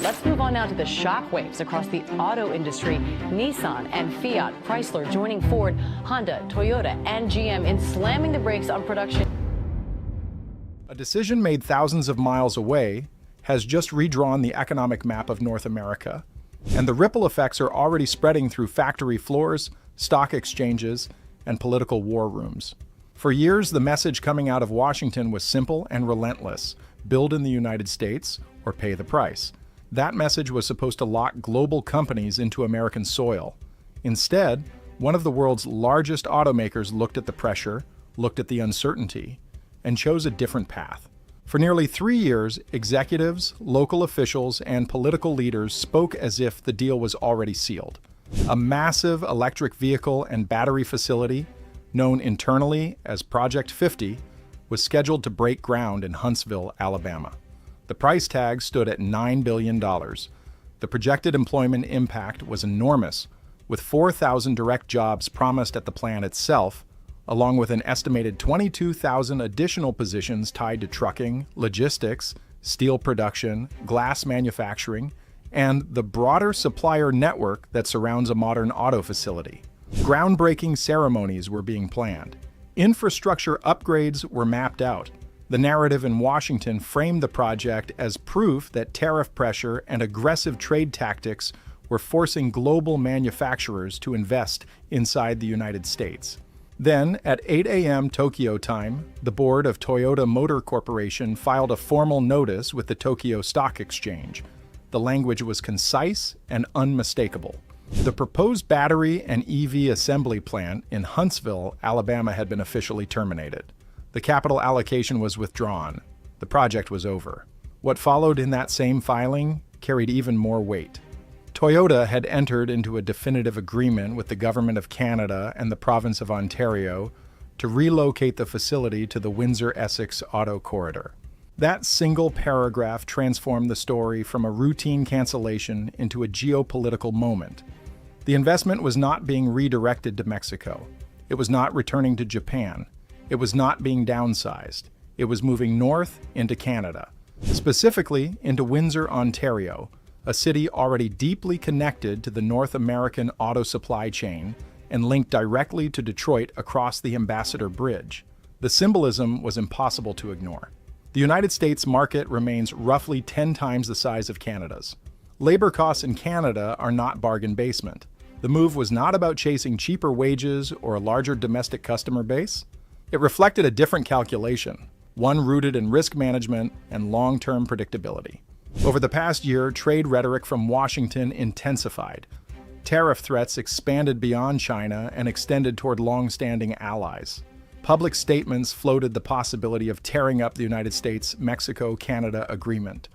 Let's move on now to the shockwaves across the auto industry. Nissan and Fiat Chrysler joining Ford, Honda, Toyota, and GM in slamming the brakes on production. A decision made thousands of miles away has just redrawn the economic map of North America, and the ripple effects are already spreading through factory floors, stock exchanges, and political war rooms. For years, the message coming out of Washington was simple and relentless: build in the United States or pay the price. That message was supposed to lock global companies into American soil. Instead, one of the world's largest automakers looked at the pressure, looked at the uncertainty, and chose a different path. For nearly 3 years, executives, local officials, and political leaders spoke as if the deal was already sealed. A massive electric vehicle and battery facility, known internally as Project 50, was scheduled to break ground in Huntsville, Alabama. The price tag stood at $9 billion. The projected employment impact was enormous, with 4,000 direct jobs promised at the plant itself, along with an estimated 22,000 additional positions tied to trucking, logistics, steel production, glass manufacturing, and the broader supplier network that surrounds a modern auto facility. Groundbreaking ceremonies were being planned. Infrastructure upgrades were mapped out. The narrative in Washington framed the project as proof that tariff pressure and aggressive trade tactics were forcing global manufacturers to invest inside the United States. Then, at 8 a.m. Tokyo time, the board of Toyota Motor Corporation filed a formal notice with the Tokyo Stock Exchange. The language was concise and unmistakable. The proposed battery and EV assembly plant in Huntsville, Alabama had been officially terminated. The capital allocation was withdrawn. The project was over. What followed in that same filing carried even more weight. Toyota had entered into a definitive agreement with the Government of Canada and the Province of Ontario to relocate the facility to the Windsor-Essex Auto Corridor. That single paragraph transformed the story from a routine cancellation into a geopolitical moment. The investment was not being redirected to Mexico. It was not returning to Japan. It was not being downsized. It was moving north into Canada, specifically into Windsor, Ontario, a city already deeply connected to the North American auto supply chain and linked directly to Detroit across the Ambassador Bridge. The symbolism was impossible to ignore. The United States market remains roughly 10 times the size of Canada's. Labor costs in Canada are not bargain basement. The move was not about chasing cheaper wages or a larger domestic customer base. It reflected a different calculation, one rooted in risk management and long-term predictability. Over the past year, trade rhetoric from Washington intensified. Tariff threats expanded beyond China and extended toward long-standing allies. Public statements floated the possibility of tearing up the United States-Mexico-Canada agreement.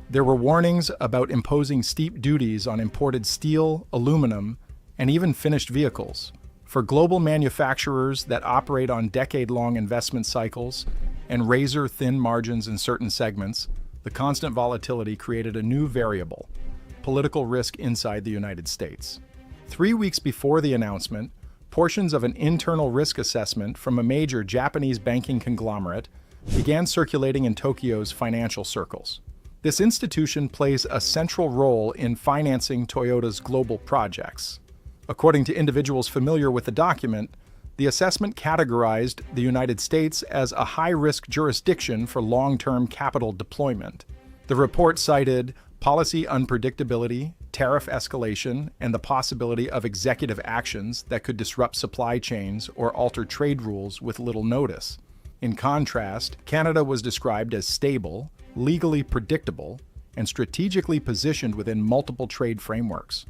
There were warnings about imposing steep duties on imported steel, aluminum, and even finished vehicles. For global manufacturers that operate on decade-long investment cycles and razor-thin margins in certain segments, the constant volatility created a new variable: political risk inside the United States. 3 weeks before the announcement, portions of an internal risk assessment from a major Japanese banking conglomerate began circulating in Tokyo's financial circles. This institution plays a central role in financing Toyota's global projects. According to individuals familiar with the document, the assessment categorized the United States as a high-risk jurisdiction for long-term capital deployment. The report cited policy unpredictability, tariff escalation, and the possibility of executive actions that could disrupt supply chains or alter trade rules with little notice. In contrast, Canada was described as stable, legally predictable, and strategically positioned within multiple trade frameworks.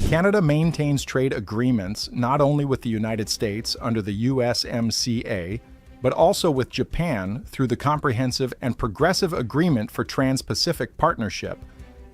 Canada maintains trade agreements not only with the United States under the USMCA, but also with Japan through the Comprehensive and Progressive Agreement for Trans-Pacific Partnership,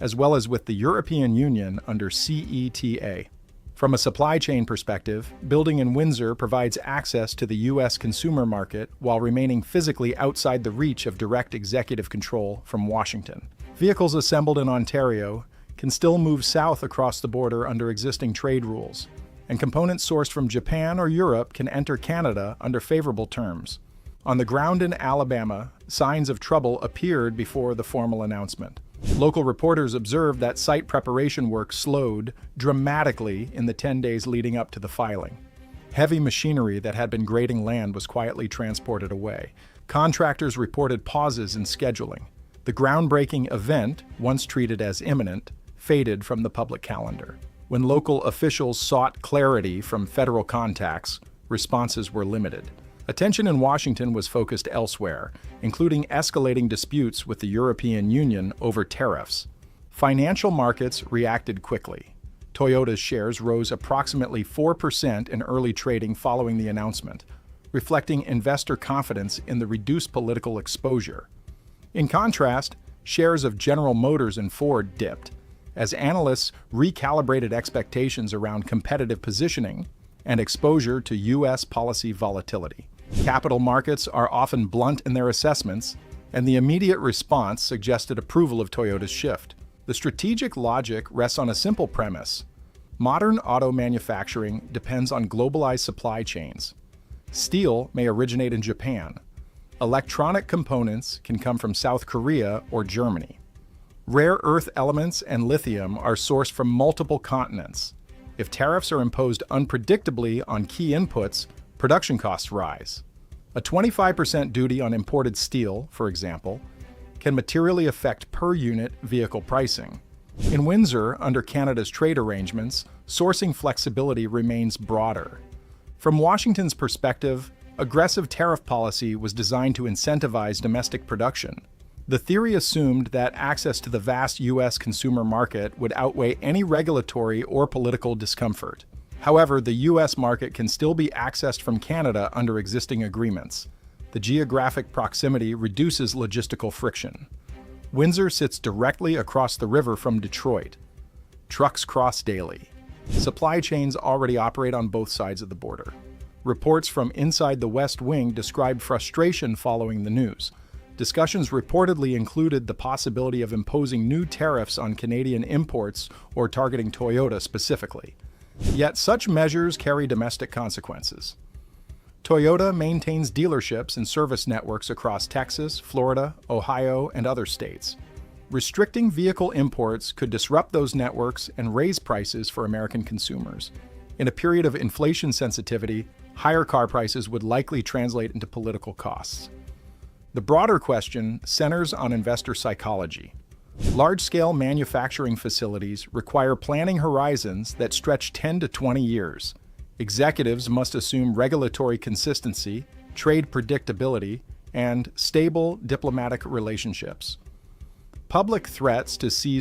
as well as with the European Union under CETA. From a supply chain perspective, building in Windsor provides access to the U.S. consumer market while remaining physically outside the reach of direct executive control from Washington. Vehicles assembled in Ontario can still move south across the border under existing trade rules, and components sourced from Japan or Europe can enter Canada under favorable terms. On the ground in Alabama, signs of trouble appeared before the formal announcement. Local reporters observed that site preparation work slowed dramatically in the 10 days leading up to the filing. Heavy machinery that had been grading land was quietly transported away. Contractors reported pauses in scheduling. The groundbreaking event, once treated as imminent, faded from the public calendar. When local officials sought clarity from federal contacts, responses were limited. Attention in Washington was focused elsewhere, including escalating disputes with the European Union over tariffs. Financial markets reacted quickly. Toyota's shares rose approximately 4% in early trading following the announcement, reflecting investor confidence in the reduced political exposure. In contrast, shares of General Motors and Ford dipped, as analysts recalibrated expectations around competitive positioning and exposure to U.S. policy volatility. Capital markets are often blunt in their assessments, and the immediate response suggested approval of Toyota's shift. The strategic logic rests on a simple premise. Modern auto manufacturing depends on globalized supply chains. Steel may originate in Japan. Electronic components can come from South Korea or Germany. Rare earth elements and lithium are sourced from multiple continents. If tariffs are imposed unpredictably on key inputs, production costs rise. A 25% duty on imported steel, for example, can materially affect per-unit vehicle pricing. In Windsor, under Canada's trade arrangements, sourcing flexibility remains broader. From Washington's perspective, aggressive tariff policy was designed to incentivize domestic production. The theory assumed that access to the vast U.S. consumer market would outweigh any regulatory or political discomfort. However, the U.S. market can still be accessed from Canada under existing agreements. The geographic proximity reduces logistical friction. Windsor sits directly across the river from Detroit. Trucks cross daily. Supply chains already operate on both sides of the border. Reports from inside the West Wing described frustration following the news. Discussions reportedly included the possibility of imposing new tariffs on Canadian imports or targeting Toyota specifically. Yet such measures carry domestic consequences. Toyota maintains dealerships and service networks across Texas, Florida, Ohio, and other states. Restricting vehicle imports could disrupt those networks and raise prices for American consumers. In a period of inflation sensitivity, higher car prices would likely translate into political costs. The broader question centers on investor psychology. Large-scale manufacturing facilities require planning horizons that stretch 10 to 20 years. Executives must assume regulatory consistency, trade predictability, and stable diplomatic relationships. Public threats to seize